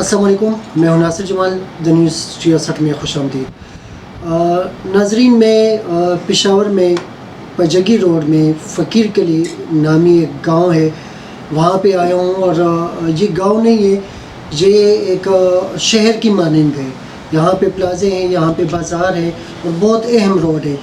السلام علیکم، میں ہوں ناصر جمال، دا نیوز 66 میں خوش آمدید۔ ناظرین، میں پشاور میں پجگی روڈ میں فقیر کلی نامی ایک گاؤں ہے، وہاں پہ آیا ہوں، اور یہ گاؤں نہیں ہے، یہ ایک شہر کی مانند ہے۔ یہاں پہ پلازے ہیں، یہاں پہ بازار ہے اور بہت اہم روڈ ہے۔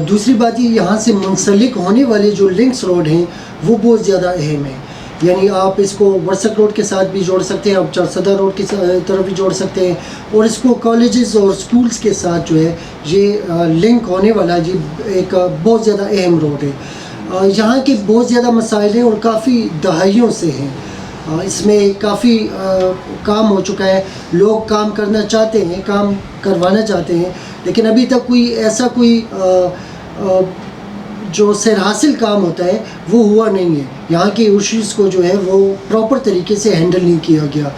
دوسری بات یہ، یہاں سے منسلک ہونے والے جو لنکس روڈ ہیں وہ بہت زیادہ اہم ہیں، یعنی آپ اس کو ورسک روڈ کے ساتھ بھی جوڑ سکتے ہیں، آپ چارسدہ روڈ کی طرف بھی جوڑ سکتے ہیں، اور اس کو کالجز اور سکولز کے ساتھ جو ہے یہ لنک ہونے والا یہ ایک بہت زیادہ اہم روڈ ہے۔ یہاں کے بہت زیادہ مسائل ہیں اور کافی دہائیوں سے ہیں، اس میں کافی کام ہو چکا ہے، لوگ کام کرنا چاہتے ہیں، کام کروانا چاہتے ہیں، لیکن ابھی تک ایسا کوئی جو سیر حاصل کام ہوتا ہے وہ ہوا نہیں ہے۔ یہاں کے ایشوز کو جو ہے وہ پراپر طریقے سے ہینڈل نہیں کیا گیا۔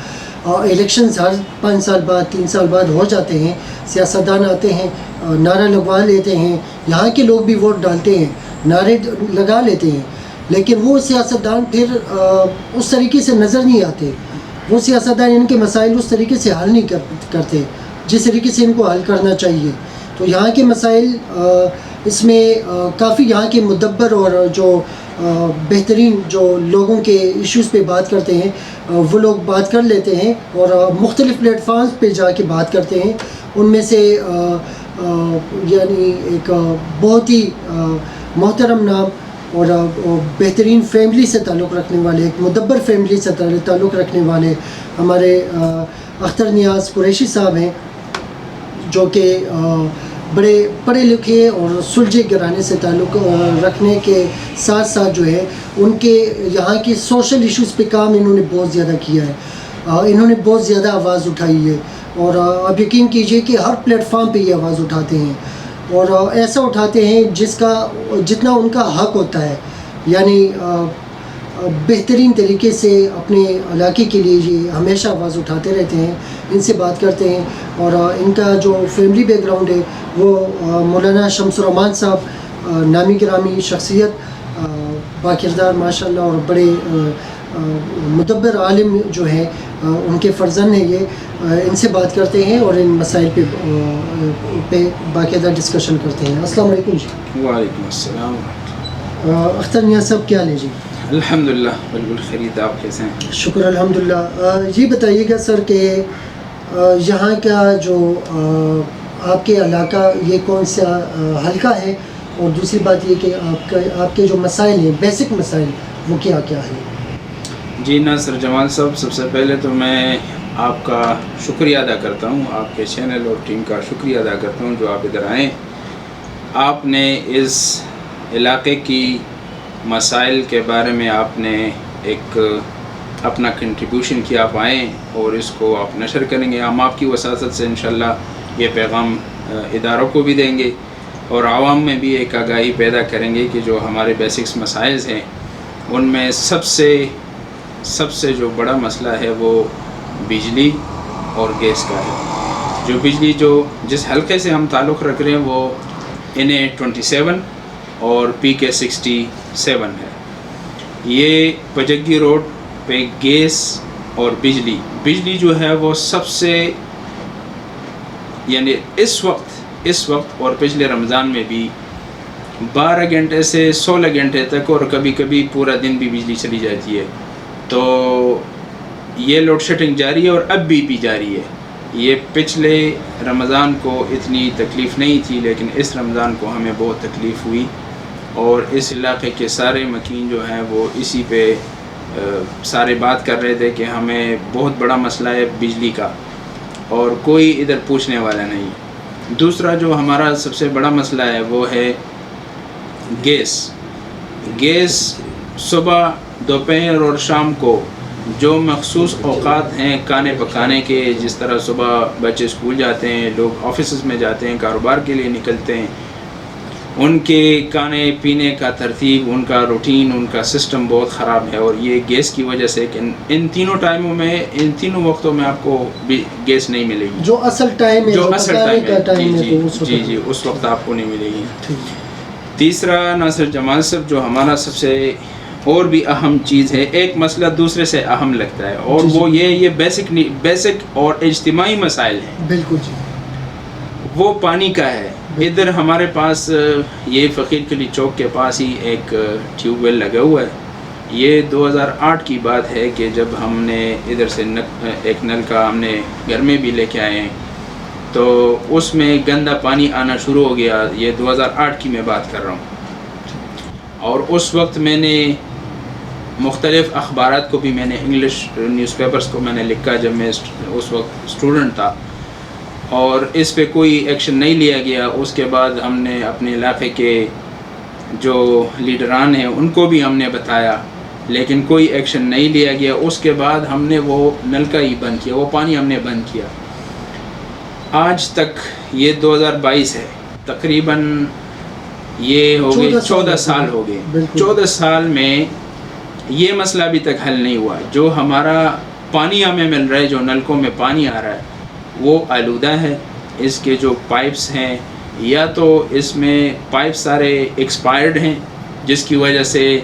الیکشنز ہر 5 سال بعد 3 سال بعد ہو جاتے ہیں، سیاستدان آتے ہیں، نعرہ لگوا لیتے ہیں، یہاں کے لوگ بھی ووٹ ڈالتے ہیں، نعرے لگا لیتے ہیں، لیکن وہ سیاستدان پھر اس طریقے سے نظر نہیں آتے، وہ سیاستدان ان کے مسائل اس طریقے سے حل نہیں کرتے جس طریقے سے ان کو حل کرنا چاہیے۔ تو یہاں کے مسائل اس میں کافی یہاں کے مدبر اور جو بہترین جو لوگوں کے ایشوز پہ بات کرتے ہیں وہ لوگ بات کر لیتے ہیں اور مختلف پلیٹ فارمز پہ جا کے بات کرتے ہیں۔ ان میں سے یعنی ایک بہت ہی محترم نام اور بہترین فیملی سے تعلق رکھنے والے، ایک مدبر فیملی سے تعلق رکھنے والے ہمارے اختر نیاز قریشی صاحب ہیں، جو کہ بڑے پڑھے لکھے اور سلجھے گھرانے سے تعلق رکھنے کے ساتھ ساتھ جو ہے ان کے یہاں کے سوشل ایشوز پہ کام انہوں نے بہت زیادہ کیا ہے، انہوں نے بہت زیادہ آواز اٹھائی ہے، اور اب یقین کیجئے کہ ہر پلیٹ فارم پہ یہ آواز اٹھاتے ہیں، اور ایسا اٹھاتے ہیں جتنا ان کا حق ہوتا ہے، یعنی بہترین طریقے سے اپنے علاقے کے لیے یہ ہمیشہ آواز اٹھاتے رہتے ہیں، ان سے بات کرتے ہیں۔ اور ان کا جو فیملی بیک گراؤنڈ ہے وہ مولانا شمس الرحمان صاحب، نامی گرامی شخصیت، باکردار ماشاء اللہ، اور بڑے مدبر عالم جو ہیں، ان کے فرزند ہیں یہ، ان سے بات کرتے ہیں اور ان مسائل پہ باقاعدہ ڈسکشن کرتے ہیں۔ السلام علیکم جی۔ وعلیکم السلام۔ اختر نیاز صاحب کیا لیں جی؟ الحمدللہ بالکل خیریت، آپ کیسے ہیں؟ شکر الحمدللہ۔ یہ بتائیے گا سر کہ یہاں کا جو آپ کے علاقہ یہ کون سا حلقہ ہے، اور دوسری بات یہ کہ آپ کے جو مسائل ہیں، بیسک مسائل، وہ کیا کیا ہیں؟ جی ناصر جمال صاحب، سب سے پہلے تو میں آپ کا شکریہ ادا کرتا ہوں، آپ کے چینل اور ٹیم کا شکریہ ادا کرتا ہوں جو آپ ادھر آئیں، آپ نے اس علاقے کی مسائل کے بارے میں آپ نے ایک اپنا کنٹریبیوشن کیا، آپ آئیں اور اس کو آپ نشر کریں گے۔ ہم آپ کی وساطت سے انشاءاللہ یہ پیغام اداروں کو بھی دیں گے اور عوام میں بھی ایک آگاہی پیدا کریں گے کہ جو ہمارے بیسکس مسائل ہیں ان میں سب سے جو بڑا مسئلہ ہے وہ بجلی اور گیس کا ہے۔ جو بجلی جس حلقے سے ہم تعلق رکھ رہے ہیں وہ NA27 اور PK 67 ہے۔ یہ پجگی روڈ پہ گیس اور بجلی جو ہے وہ سب سے، یعنی اس وقت اور پچھلے رمضان میں بھی 12 گھنٹے سے 16 گھنٹے تک، اور کبھی کبھی پورا دن بھی بجلی چلی جاتی ہے۔ تو یہ لوڈ شیڈنگ جاری ہے اور اب بھی جاری ہے۔ یہ پچھلے رمضان کو اتنی تکلیف نہیں تھی، لیکن اس رمضان کو ہمیں بہت تکلیف ہوئی، اور اس علاقے کے سارے مکین جو ہیں وہ اسی پہ سارے بات کر رہے تھے کہ ہمیں بہت بڑا مسئلہ ہے بجلی کا، اور کوئی ادھر پوچھنے والا نہیں۔ دوسرا جو ہمارا سب سے بڑا مسئلہ ہے وہ ہے گیس صبح، دوپہر اور شام کو جو مخصوص اوقات ہیں کھانے پکانے کے، جس طرح صبح بچے اسکول جاتے ہیں، لوگ آفیسز میں جاتے ہیں، کاروبار کے لیے نکلتے ہیں، ان کے کھانے پینے کا ترتیب، ان کا روٹین، ان کا سسٹم بہت خراب ہے، اور یہ گیس کی وجہ سے کہ ان تینوں ٹائموں میں، ان تینوں وقتوں میں آپ کو گیس نہیں ملے گی۔ جو اصل ٹائم ہے، جی اس وقت آپ کو نہیں ملے گی۔ تیسرا ناصر جمال صاحب، جو ہمارا سب سے اور بھی اہم چیز ہے، ایک مسئلہ دوسرے سے اہم لگتا ہے، اور وہ یہ بیسک اور اجتماعی مسائل ہیں. بالکل جی. وہ پانی کا ہے. ادھر ہمارے پاس یہ فقیر قلی چوک کے پاس ہی ایک ٹیوب ویل لگا ہوا ہے. یہ 2008 کی بات ہے کہ جب ہم نے ادھر سے ایک نل کا ہم نے گھر میں بھی لے کے آئے ہیں، تو اس میں گندا پانی آنا شروع ہو گیا. یہ 2008 کی میں بات کر رہا ہوں. اور اس وقت میں نے مختلف اخبارات کو بھی میں نے انگلش نیوز پیپرز کو میں نے لکھا جب میں اس وقت اسٹوڈنٹ تھا، اور اس پہ کوئی ایکشن نہیں لیا گیا. اس کے بعد ہم نے اپنے علاقے کے جو لیڈران ہیں ان کو بھی ہم نے بتایا، لیکن کوئی ایکشن نہیں لیا گیا. اس کے بعد ہم نے وہ نلکا ہی بند کیا، وہ پانی ہم نے بند کیا. آج تک یہ 2022 ہے، تقریباً یہ ہو گئے 14 سال ہو گئے. 14 سال میں یہ مسئلہ ابھی تک حل نہیں ہوا. جو ہمارا پانی ہمیں مل رہا ہے، جو نلکوں میں پانی آ رہا ہے، وہ آلودہ ہے. اس کے جو پائپس ہیں، یا تو اس میں پائپ سارے ایکسپائرڈ ہیں جس کی وجہ سے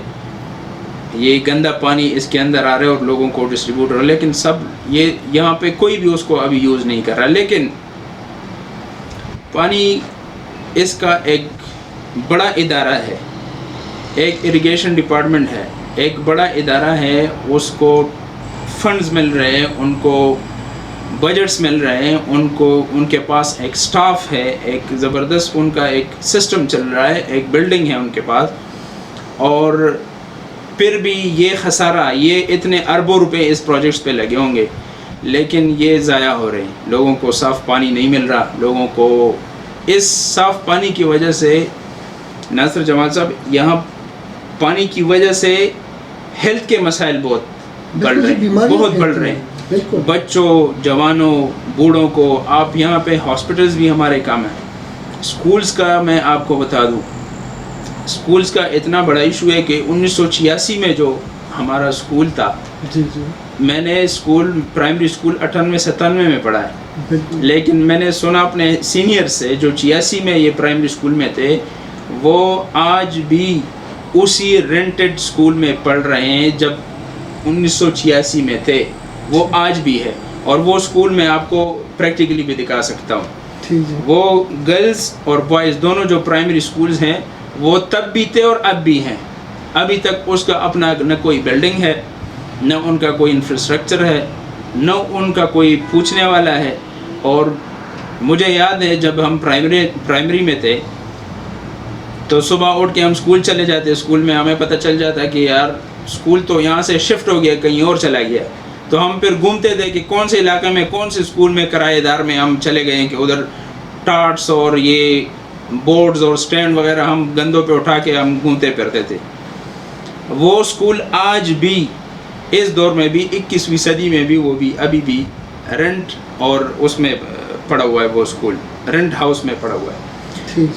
یہ گندا پانی اس کے اندر آ رہا ہے اور لوگوں کو ڈسٹریبیوٹ ہو رہا ہے، لیکن سب یہ یہاں پہ کوئی بھی اس کو ابھی یوز نہیں کر رہا. لیکن پانی اس کا ایک بڑا ادارہ ہے، ایک اریگیشن ڈپارٹمنٹ ہے، ایک بڑا ادارہ ہے. اس کو فنڈز مل رہے ہیں، ان کو بجٹس مل رہے ہیں، ان کے پاس ایک سٹاف ہے، ایک زبردست ان کا ایک سسٹم چل رہا ہے، ایک بلڈنگ ہے ان کے پاس. اور پھر بھی یہ خسارہ، یہ اتنے اربوں روپے اس پروجیکٹس پہ لگے ہوں گے، لیکن یہ ضائع ہو رہے ہیں. لوگوں کو صاف پانی نہیں مل رہا. لوگوں کو اس صاف پانی کی وجہ سے، ناصر جمال صاحب، یہاں پانی کی وجہ سے ہیلتھ کے مسائل بہت بڑھ رہے ہیں، بہت بڑھ رہے ہیں. بچوں، جوانوں، بوڑھوں کو. آپ یہاں پہ ہاسپٹلز بھی ہمارے کام ہیں. سکولز کا میں آپ کو بتا دوں، سکولز کا اتنا بڑا ایشو ہے کہ 1986 میں جو ہمارا سکول تھا، میں نے پرائمری سکول 98-97 میں پڑھا ہے. لیکن میں نے سنا اپنے سینئر سے جو 86 میں یہ پرائمری سکول میں تھے، وہ آج بھی اسی رینٹڈ سکول میں پڑھ رہے ہیں جب 1986 میں تھے. وہ آج بھی ہے، اور وہ سکول میں آپ کو پریکٹیکلی بھی دکھا سکتا ہوں. وہ گرلز اور بوائز دونوں جو پرائمری سکولز ہیں، وہ تب بھی تھے اور اب بھی ہیں. ابھی تک اس کا اپنا نہ کوئی بلڈنگ ہے، نہ ان کا کوئی انفراسٹرکچر ہے، نہ ان کا کوئی پوچھنے والا ہے. اور مجھے یاد ہے جب ہم پرائمری میں تھے تو صبح اٹھ کے ہم اسکول چلے جاتے. اسکول میں ہمیں پتہ چل جاتا کہ یار اسکول تو یہاں سے شفٹ ہو گیا، کہیں اور چلا گیا. تو ہم پھر گھومتے تھے کہ کون سے علاقے میں، کون سے اسکول میں کرایہ دار میں ہم چلے گئے ہیں کہ ادھر ٹارٹس اور یہ بورڈز اور سٹینڈ وغیرہ ہم گندوں پہ اٹھا کے ہم گھومتے پھرتے تھے. وہ اسکول آج بھی اس دور میں بھی 21ویں صدی میں بھی وہ بھی ابھی بھی رینٹ اور اس میں پڑا ہوا ہے. وہ اسکول رینٹ ہاؤس میں پڑا ہوا ہے.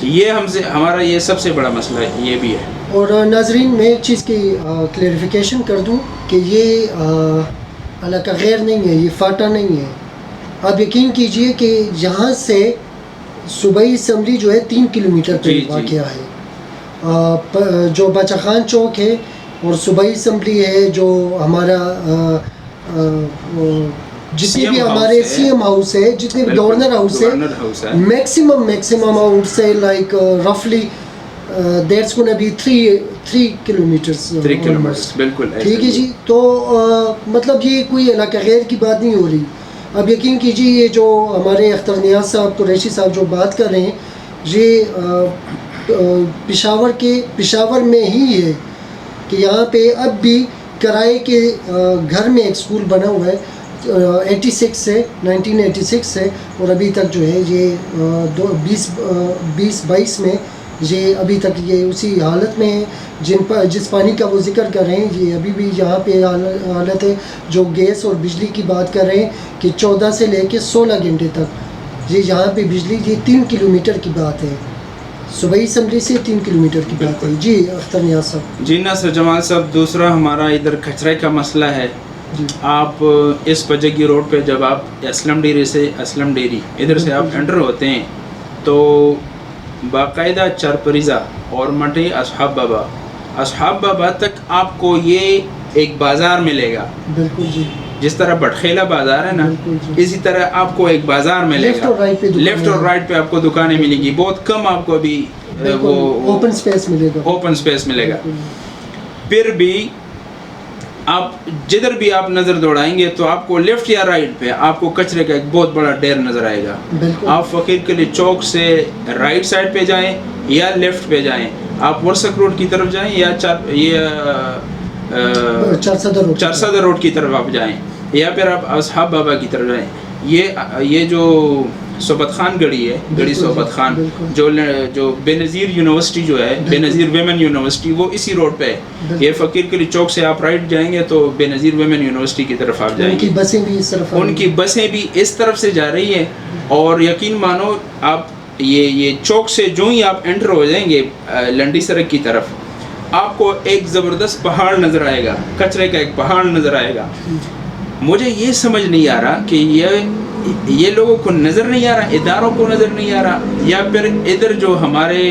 یہ ہمارا یہ سب سے بڑا مسئلہ یہ بھی ہے. اور ناظرین، میں ایک چیز کی کلیریفیکیشن کر دوں کہ یہ علاقہ غیر نہیں ہے، یہ فاٹا نہیں ہے. آپ یقین کیجئے کہ یہاں سے صوبائی اسمبلی جو ہے 3 کلومیٹر پہ واقع ہے. جو باچا خان چوک ہے اور صوبائی اسمبلی ہے، جو ہمارا جتنے بھی ہمارے سی ایم ہاؤس ہے، جتنے بھی گورنر ہاؤس ہے، میکسیمم آؤٹ سے لائک رفلی دیٹس گونا بی 3 کلومیٹرز. بالکل ٹھیک ہے جی. تو مطلب یہ کوئی علاقہ غیر کی بات نہیں ہو رہی. اب یقین کیجیے یہ جو ہمارے اختر نیاز صاحب قریشی صاحب جو بات کر رہے ہیں، یہ پشاور میں ہی ہے کہ یہاں پہ اب بھی کرائے کے گھر میں ایک سکول بنا ہوا ہے. 1986 سے اور ابھی تک جو ہے یہ 2022 میں یہ ابھی تک یہ اسی حالت میں ہے. جس پانی کا وہ ذکر کر رہے ہیں، یہ ابھی بھی یہاں پہ حالت ہے. جو گیس اور بجلی کی بات کر رہے ہیں کہ 14 سے لے کے 16 گھنٹے تک یہ یہاں پہ بجلی، یہ 3 کلومیٹر کی بات ہے. صوبائی اسمبلی سے 3 کلومیٹر کی بات ہے. جی اختر نیاز صاحب. جی ناصر جمال صاحب، دوسرا ہمارا ادھر کچرے کا مسئلہ ہے. آپ اس پجگی روڈ پہ جب آپ اسلم ڈیری ادھر سے آپ انٹر ہوتے ہیں تو باقاعدہ چرپریزہ اور مٹی اصحاب بابا اصحاب بابا تک آپ کو یہ ایک بازار ملے گا. بالکل جی. جس طرح بٹخیلا بازار ہے نا, اسی طرح آپ کو ایک بازار ملے گا. لیفٹ اور رائٹ پہ آپ کو دکانیں ملیں گی. بہت کم آپ کو ابھی وہ اوپن سپیس ملے گا. اوپن سپیس ملے گا. پھر بھی آپ جدھر بھی آپ نظر دوڑائیں گے تو آپ کو لیفٹ یا رائٹ پہ آپ کو کچرے کا ایک بہت بڑا ڈھیر نظر آئے گا. آپ فقیر قلی چوک سے رائٹ سائڈ پہ جائیں یا لیفٹ پہ جائیں, آپ ورسک روڈ کی طرف جائیں یا چارسدہ روڈ کی طرف آپ جائیں, یا پھر آپ اصحاب بابا کی طرف جائیں. یہ جو صحبت خان گڑی ہے, گڑی صحبت خان, جو بے نظیر یونیورسٹی جو ہے, بے نظیر ویمن یونیورسٹی, وہ اسی روڈ پہ ہے. یہ فقیر قلی چوک سے آپ رائٹ جائیں گے تو بے نظیر ویمن یونیورسٹی کی طرف آپ جائیں گے. ان کی بسیں بھی اس طرف سے جا رہی ہیں. اور یقین مانو آپ یہ چوک سے جو ہی آپ انٹر ہو جائیں گے لنڈی سڑک کی طرف, آپ کو ایک زبردست پہاڑ نظر آئے گا, کچرے کا ایک پہاڑ نظر آئے گا. مجھے یہ سمجھ نہیں آ رہا کہ یہ لوگوں کو نظر نہیں آ رہا, اداروں کو نظر نہیں آ رہا, یا پھر ادھر جو ہمارے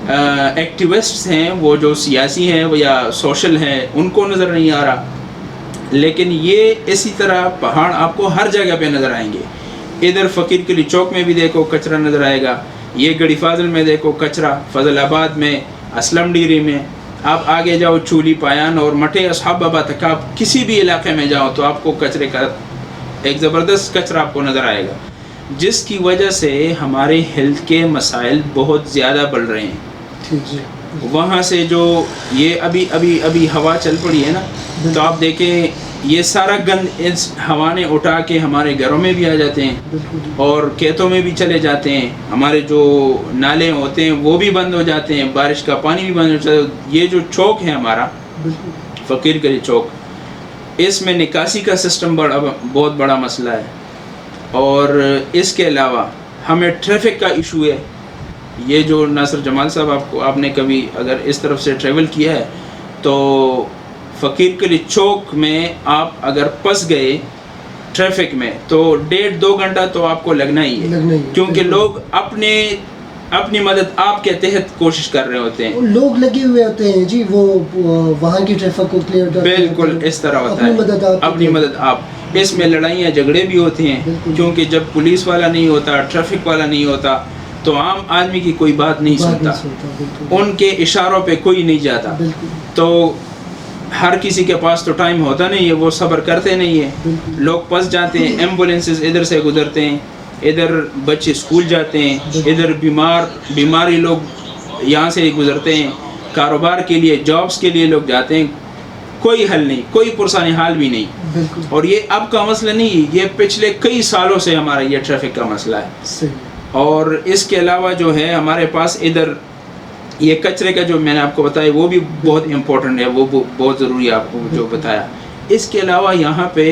ایکٹیوسٹس ہیں, وہ جو سیاسی ہیں یا سوشل ہیں, ان کو نظر نہیں آ رہا. لیکن یہ اسی طرح پہاڑ آپ کو ہر جگہ پہ نظر آئیں گے. ادھر فقیر قلی چوک میں بھی دیکھو کچرا نظر آئے گا, یہ گڑی فاضل میں دیکھو کچرا, فضل آباد میں, اسلم ڈیری میں, آپ آگے جاؤ چولی پایان اور مٹے اصحاب بابا تک, آپ کسی بھی علاقے میں جاؤ تو آپ کو کچرے کا ایک زبردست کچرا آپ کو نظر آئے گا, جس کی وجہ سے ہمارے ہیلتھ کے مسائل بہت زیادہ بڑھ رہے ہیں. وہاں سے جو یہ ابھی ہوا چل پڑی ہے نا, تو آپ دیکھیں یہ سارا گند اس ہوا نے اٹھا کے ہمارے گھروں میں بھی آ جاتے ہیں اور کھیتوں میں بھی چلے جاتے ہیں. ہمارے جو نالے ہوتے ہیں وہ بھی بند ہو جاتے ہیں, بارش کا پانی بھی بند ہو جاتا ہے. یہ جو چوک ہے ہمارا فقیر قلی چوک, اس میں نکاسی کا سسٹم بہت بڑا مسئلہ ہے. اور اس کے علاوہ ہمیں ٹریفک کا ایشو ہے. یہ جو ناصر جمال صاحب آپ نے کبھی اگر اس طرف سے ٹریول کیا ہے تو فقیر قلی چوک میں آپ اگر پھنس گئے ٹریفک میں تو 1.5-2 گھنٹہ تو آپ کو لگنا ہی ہے, کیونکہ لوگ اپنی مدد آپ کے تحت کوشش کر رہے ہوتے ہیں. لوگ لگے ہوئے ہوتے ہیں جی, وہ وہاں کی ٹریفک کو کلیئر کرتے ہیں. بالکل اس طرح ہوتا ہے, اپنی مدد آپ. اس میں لڑائیاں جھگڑے بھی ہوتے ہیں, کیونکہ جب پولیس والا نہیں ہوتا, ٹریفک والا نہیں ہوتا, تو عام آدمی کی کوئی بات نہیں سنتا, ان کے اشاروں پہ کوئی نہیں جاتا. تو ہر کسی کے پاس تو ٹائم ہوتا نہیں ہے, وہ صبر کرتے نہیں ہیں, لوگ پھنس جاتے ہیں. ایمبولینسز ادھر سے گزرتے ہیں, ادھر بچے اسکول جاتے ہیں, ادھر بیماری لوگ یہاں سے گزرتے ہیں, کاروبار کے لیے, جابس کے لیے لوگ جاتے ہیں. کوئی حل نہیں, کوئی پرسانی حال بھی نہیں. اور یہ اب کا مسئلہ نہیں, یہ پچھلے کئی سالوں سے ہمارا یہ ٹریفک کا مسئلہ ہے. اور اس کے علاوہ جو ہے ہمارے پاس ادھر یہ کچرے کا جو میں نے آپ کو بتایا وہ بھی بہت امپورٹنٹ ہے, وہ بہت ضروری ہے آپ کو جو بتایا. اس کے علاوہ یہاں پہ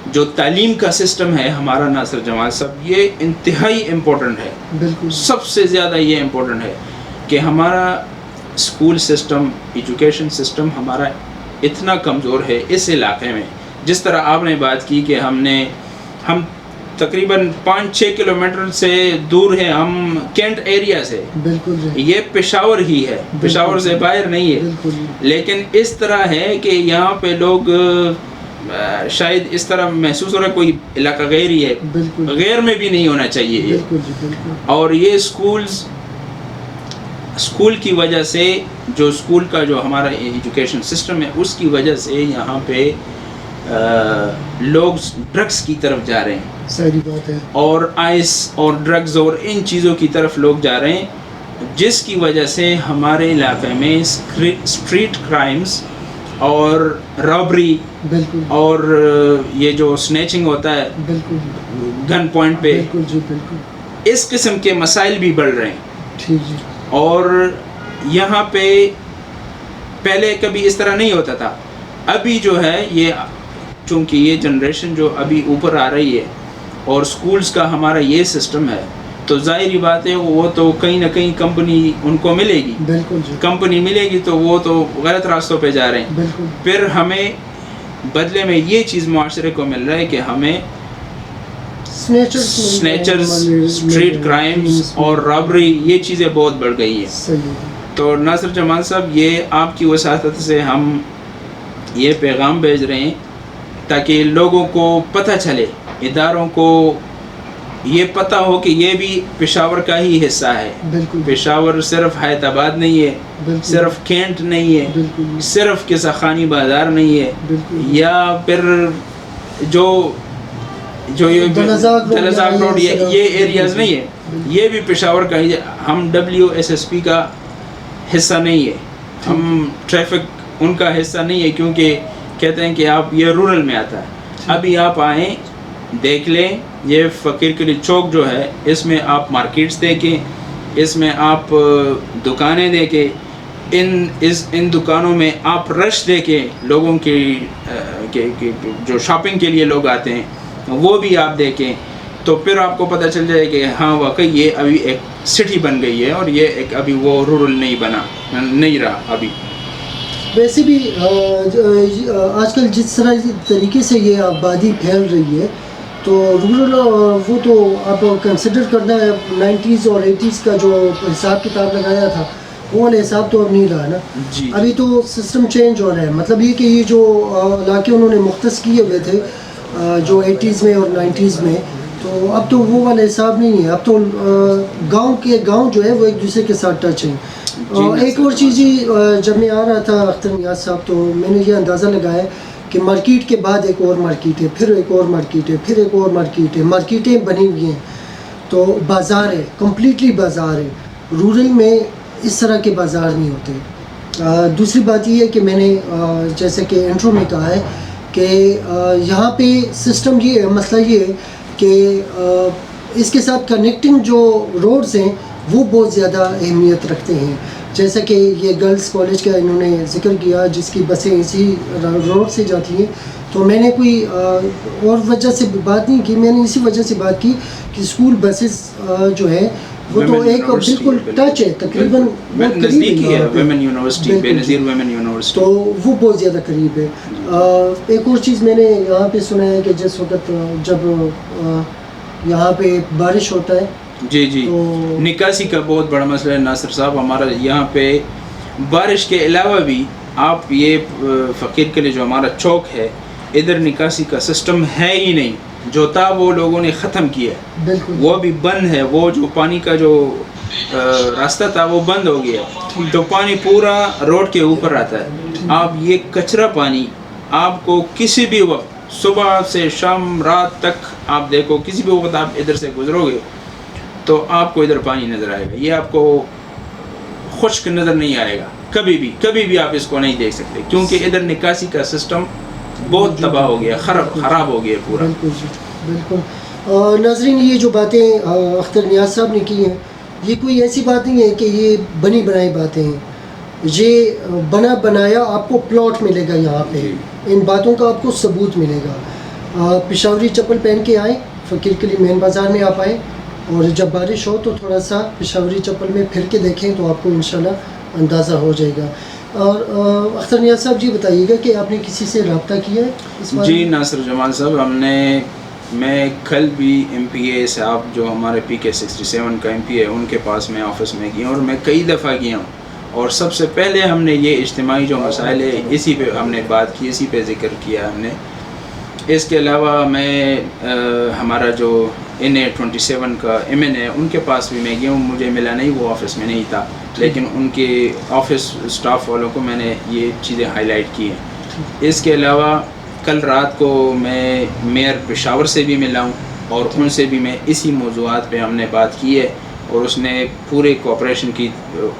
جو تعلیم کا سسٹم ہے ہمارا ناصر جمال صاحب, یہ انتہائی امپورٹنٹ ہے. سب سے زیادہ یہ امپورٹنٹ ہے کہ ہمارا اسکول سسٹم, ایجوکیشن سسٹم ہمارا اتنا کمزور ہے اس علاقے میں. جس طرح آپ نے بات کی کہ ہم تقریباً 5-6 کلومیٹر سے دور ہیں ہم کینٹ ایریا سے. یہ پشاور ہی ہے, پشاور سے باہر نہیں ہے. لیکن اس طرح ہے کہ یہاں پہ لوگ شاید اس طرح محسوس ہو رہا ہے کوئی علاقہ غیر ہی ہے, غیر میں بھی نہیں ہونا چاہیے یہ. اور یہ اسکول کی وجہ سے, جو اسکول کا جو ہمارا ایجوکیشن سسٹم ہے اس کی وجہ سے یہاں پہ لوگ ڈرگس کی طرف جا رہے ہیں. صحیح بات ہے. اور آئس اور ڈرگز اور ان چیزوں کی طرف لوگ جا رہے ہیں, جس کی وجہ سے ہمارے علاقے میں اسٹریٹ کرائمز اور رابری اور یہ جو سنیچنگ ہوتا ہے گن پوائنٹ پہ, اس قسم کے مسائل بھی بڑھ رہے ہیں. اور یہاں پہ پہلے کبھی اس طرح نہیں ہوتا تھا. ابھی جو ہے یہ چونکہ یہ جنریشن جو ابھی اوپر آ رہی ہے اور سکولز کا ہمارا یہ سسٹم ہے, تو ظاہری بات ہے وہ تو کہیں نہ کہیں کمپنی ان کو ملے گی. کمپنی ملے گی تو وہ تو غلط راستوں پہ جا رہے ہیں. پھر ہمیں بدلے میں یہ چیز معاشرے کو مل رہا ہے کہ ہمیں سنیچرز, اسٹریٹ کرائمز اور رابری, یہ چیزیں بہت بڑھ گئی ہیں. تو ناصر جمال صاحب یہ آپ کی وساطت سے ہم یہ پیغام بھیج رہے ہیں تاکہ لوگوں کو پتہ چلے، اداروں کو یہ پتہ ہو کہ یہ بھی پشاور کا ہی حصہ ہے. بالکل پشاور صرف حیات آباد نہیں ہے، بالکل صرف کینٹ نہیں ہے، بالکل صرف قصہ خانی بازار نہیں ہے، بالکل یا پھر جو یہ دلزاق روڈ یہ ایریاز نہیں ہے، یہ بھی پشاور کا ہی. ہم WSSP کا حصہ نہیں ہے، ہم ٹریفک ان کا حصہ نہیں ہے، کیونکہ کہتے ہیں کہ آپ یہ رورل میں آتا ہے. ابھی آپ آئیں دیکھ لیں، یہ فقیر قلی چوک جو ہے اس میں آپ مارکیٹس دیکھیں، اس میں آپ دکانیں دیکھیں، ان دکانوں میں آپ رش دیکھیں، لوگوں کی جو شاپنگ کے لیے لوگ آتے ہیں وہ بھی آپ دیکھیں، تو پھر آپ کو پتہ چل جائے کہ ہاں واقعی یہ ابھی ایک سٹی بن گئی ہے اور یہ ایک ابھی وہ رورل نہیں رہا ابھی. ویسے بھی آج کل جس طریقے سے یہ آبادی پھیل رہی ہے تو رورل وہ تو آپ کنسیڈر کرنا ہے 90s اور 80s کا جو حساب کتاب لگایا تھا وہ والا حساب تو اب نہیں رہا نا. جی ابھی تو سسٹم چینج ہو رہا ہے. مطلب یہ کہ یہ جو علاقے انہوں نے مختص کیے ہوئے تھے جو 80s میں اور 90s میں، تو اب تو وہ والا حساب نہیں ہے. اب تو گاؤں جو ہے وہ ایک دوسرے کے ساتھ ٹچ ہیں. ایک اور چیز جب میں آ رہا تھا اختر نیاز صاحب تو میں نے یہ اندازہ لگایا کہ مارکیٹ کے بعد ایک اور مارکیٹ ہے، پھر ایک اور مارکیٹ ہے، پھر ایک اور مارکیٹ ہے، مارکیٹیں بنی ہوئی ہیں. تو بازار ہے، کمپلیٹلی بازار ہے. رورل میں اس طرح کے بازار نہیں ہوتے. دوسری بات یہ ہے کہ میں نے جیسے کہ انٹرو میں کہا ہے کہ یہاں پہ سسٹم یہ ہے، مسئلہ یہ ہے کہ اس کے ساتھ کنیکٹنگ جو روڈز ہیں وہ بہت زیادہ اہمیت رکھتے ہیں. جیسا کہ یہ گرلز کالج کا انہوں نے ذکر کیا جس کی بسیں اسی روڈ سے جاتی ہیں، تو میں نے کوئی اور وجہ سے بات نہیں کی، میں نے اسی وجہ سے بات کی کہ اسکول بسز جو ہے وہ تو ایک بالکل ٹچ ہے، تقریباً نزدیکی ہے ویمن یونیورسٹی، بے نظیر ویمن یونیورسٹی، تو وہ بہت زیادہ قریب ہے. ایک اور چیز میں نے یہاں پہ سنا ہے کہ جس وقت جب یہاں پہ بارش ہوتا ہے جی نکاسی کا بہت بڑا مسئلہ ہے ناصر صاحب. ہمارا یہاں پہ بارش کے علاوہ بھی آپ یہ فقیر قلی جو ہمارا چوک ہے ادھر نکاسی کا سسٹم ہے ہی نہیں، جو تھا وہ لوگوں نے ختم کیا ہے، بالکل وہ بھی بند ہے. وہ جو پانی کا جو راستہ تھا وہ بند ہو گیا، تو پانی پورا روڈ کے اوپر آتا ہے. آپ یہ کچرا پانی آپ کو کسی بھی وقت صبح سے شام رات تک آپ دیکھو، کسی بھی وقت آپ ادھر سے گزرو گے تو آپ کو ادھر پانی نظر آئے گا. یہ آپ کو خشک نظر نہیں آئے گا کبھی بھی آپ اس کو نہیں دیکھ سکتے، کیونکہ ادھر نکاسی کا سسٹم بہت تباہ ہو گیا، خراب ہو گیا پورا. بالکل. ناظرین یہ جو باتیں اختر نیاز صاحب نے کی ہیں یہ کوئی ایسی بات نہیں ہے کہ یہ بنی بنائی باتیں ہیں. یہ بنا بنایا آپ کو پلاٹ ملے گا یہاں پہ، ان باتوں کا آپ کو ثبوت ملے گا. پشاوری چپل پہن کے آئیں، فقیر قلی مین بازار میں آپ آئیں، اور جب بارش ہو تو تھوڑا سا پشاوری چپل میں پھر کے دیکھیں تو آپ کو انشاءاللہ اندازہ ہو جائے گا. اور اختر نیاز صاحب جی بتائیے گا کہ آپ نے کسی سے رابطہ کیا ہے اس بارے میں؟ جی ناصر جمال صاحب، میں کل بھی MPA صاحب جو ہمارے PK 67 کا MP ہے ان کے پاس میں آفس میں گیا، اور میں کئی دفعہ گیا ہوں. اور سب سے پہلے ہم نے یہ اجتماعی جو مسائل ہے اسی پہ ہم نے بات کی، اسی پہ ذکر کیا ہم نے. اس کے علاوہ میں ہمارا جو NA27 کا MN ہے ان کے پاس بھی میں گیا ہوں، مجھے ملا نہیں، وہ آفس میں نہیں تھا، لیکن ان کے آفس اسٹاف والوں کو میں نے یہ چیزیں ہائی لائٹ کی ہیں. اس کے علاوہ کل رات کو میں میئر پشاور سے بھی ملا ہوں، اور ان سے بھی میں اسی موضوعات پہ ہم نے بات کی ہے، اور اس نے پورے کوآپریشن کی.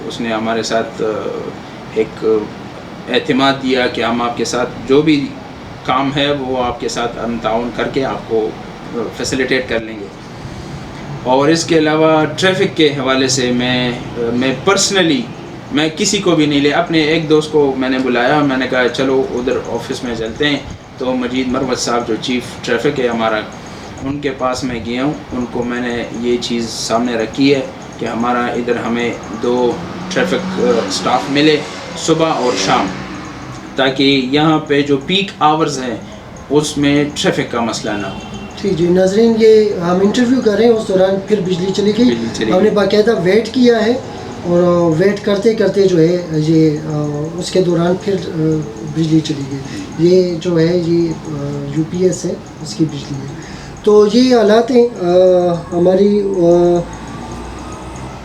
اس نے ہمارے ساتھ ایک اعتماد دیا کہ ہم آپ کے ساتھ جو بھی کام ہے وہ آپ کے ساتھ ہم تعاون کر کے آپ کو فیسیلیٹیٹ کر لیں گے. اور اس کے علاوہ ٹریفک کے حوالے سے میں پرسنلی میں کسی کو بھی نہیں لے، اپنے ایک دوست کو میں نے بلایا، میں نے کہا چلو ادھر آفس میں چلتے ہیں. تو مجید مروت صاحب جو چیف ٹریفک ہے ہمارا، ان کے پاس میں گیا ہوں، ان کو میں نے یہ چیز سامنے رکھی ہے کہ ہمارا ادھر ہمیں 2 ٹریفک سٹاف ملے صبح اور شام، تاکہ یہاں پہ جو پیک آورز ہیں اس میں ٹریفک کا مسئلہ نہ ہو. جی ناظرین، یہ ہم انٹرویو کر رہے ہیں، اس دوران پھر بجلی چلی گئی. ہم نے باقاعدہ ویٹ کیا ہے اور ویٹ کرتے کرتے جو ہے یہ اس کے دوران پھر بجلی چلی گئی. یہ جو ہے یہ یو پی ایس ہے, اس کی بجلی ہے. تو یہ حالات ہیں. ہماری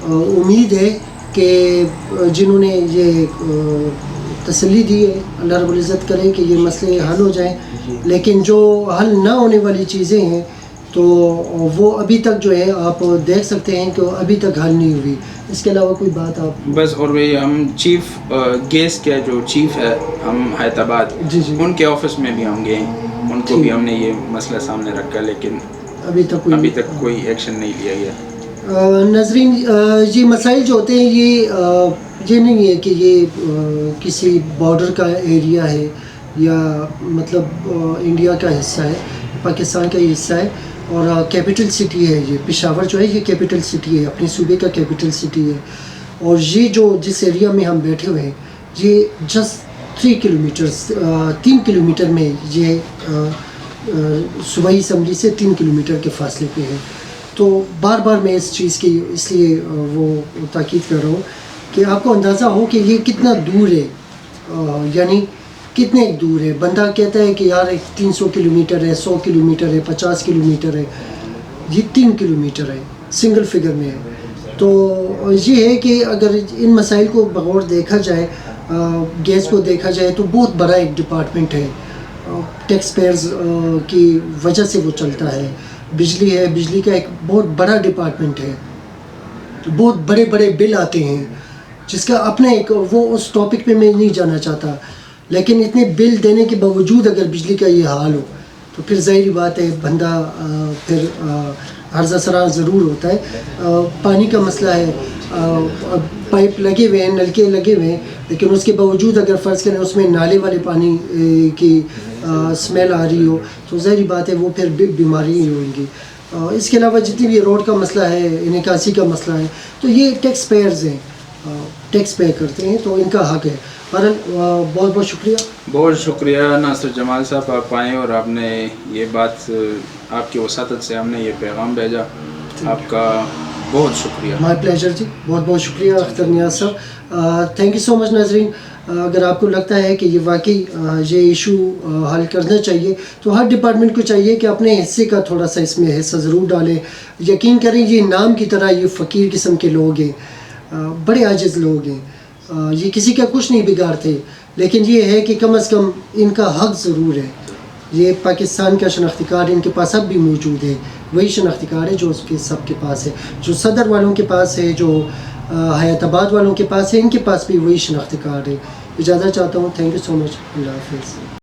امید ہے کہ جنہوں نے یہ تسلی دی ہے, اللہ رب العزت کرے کہ یہ مسئلے حل ہو جائیں. لیکن جو حل نہ ہونے والی چیزیں ہیں تو وہ ابھی تک جو ہے آپ دیکھ سکتے ہیں کہ ابھی تک حل نہیں ہوئی. اس کے علاوہ کوئی بات آپ بس؟ اور بھائی ہم چیف گیس کا جو چیف ہے ہم حیدرآباد, جی جی ان کے آفس میں بھی ہم گئے ہیں, ان کو بھی ہم نے یہ مسئلہ سامنے رکھا, لیکن ابھی تک کوئی ایکشن نہیں لیا گیا. ناظرین, یہ مسائل جو ہوتے ہیں یہ نہیں ہے کہ یہ کسی بارڈر کا ایریا ہے یا مطلب انڈیا کا حصہ ہے, پاکستان کا حصہ ہے, اور کیپٹل سٹی ہے. یہ پشاور جو ہے یہ کیپٹل سٹی ہے, اپنے صوبے کا کیپٹل سٹی ہے. اور یہ جو جس ایریا میں ہم بیٹھے ہوئے ہیں یہ جسٹ 3 کلومیٹر میں یہ صوبائی اسمبلی سے 3 کلومیٹر کے فاصلے پہ ہے. تو بار بار میں اس چیز کی اس لیے وہ تاکید کر رہا ہوں کہ آپ کو اندازہ ہو کہ یہ کتنا دور ہے, یعنی کتنے دور ہے. بندہ کہتا ہے کہ یار 300 کلومیٹر ہے, 100 کلومیٹر ہے, 50 کلومیٹر ہے, یہ 3 کلومیٹر ہے, سنگل فگر میں ہے. تو یہ ہے کہ اگر ان مسائل کو بغور دیکھا جائے, گیس کو دیکھا جائے تو بہت بڑا ایک ڈپارٹمنٹ ہے, ٹیکس پیئرز کی وجہ سے وہ چلتا ہے. بجلی ہے, بجلی کا ایک بہت بڑا ڈپارٹمنٹ ہے, بہت بڑے بڑے بل آتے ہیں جس کا اپنے ایک وہ اس ٹاپک پہ میں نہیں جانا چاہتا. لیکن اتنے بل دینے کے باوجود اگر بجلی کا یہ حال ہو تو پھر ظاہری بات ہے بندہ پھر عرض سرا ضرور ہوتا ہے. پانی کا مسئلہ ہے, پائپ لگے ہوئے ہیں, نلکے لگے ہوئے ہیں, لیکن اس کے باوجود اگر فرض کریں اس میں نالے والے پانی کی اسمیل آ رہی ہو تو ظاہری بات ہے وہ پھر بیماری ہی ہوئیں گی. اس کے علاوہ جتنی بھی روڈ کا مسئلہ ہے, نکاسی کا مسئلہ ہے, تو یہ ٹیکس پیئرز ہیں, ٹیکس پے کرتے ہیں, تو ان کا حق ہے. بہت بہت شکریہ. بہت شکریہ ناصر جمال صاحب, آپ آئیں اور آپ نے یہ بات, آپ کی وساطت سے ہم نے یہ پیغام بھیجا. آپ کا بہت شکریہ. مائی پلیجر جی, بہت بہت شکریہ اختر نیاز صاحب. تھینک یو سو مچ. ناظرین, اگر آپ کو لگتا ہے کہ یہ واقعی یہ ایشو حل کرنا چاہیے تو ہر ڈپارٹمنٹ کو چاہیے کہ اپنے حصے کا تھوڑا سا اس میں حصہ ضرور ڈالیں. یقین کریں یہ نام کی طرح یہ فقیر قسم کے لوگ ہیں, بڑے عاجز لوگ ہیں, یہ کسی کا کچھ نہیں بگاڑتے, لیکن یہ ہے کہ کم از کم ان کا حق ضرور ہے. یہ پاکستان کا شناختی کارڈ ان کے پاس اب بھی موجود ہے, وہی شناختی کارڈ ہے جو اس کے سب کے پاس ہے, جو صدر والوں کے پاس ہے, جو حیات آباد والوں کے پاس ہے, ان کے پاس بھی وہی شناختی کارڈ ہے. اجازت چاہتا ہوں. تھینک یو سو مچ. اللہ حافظ.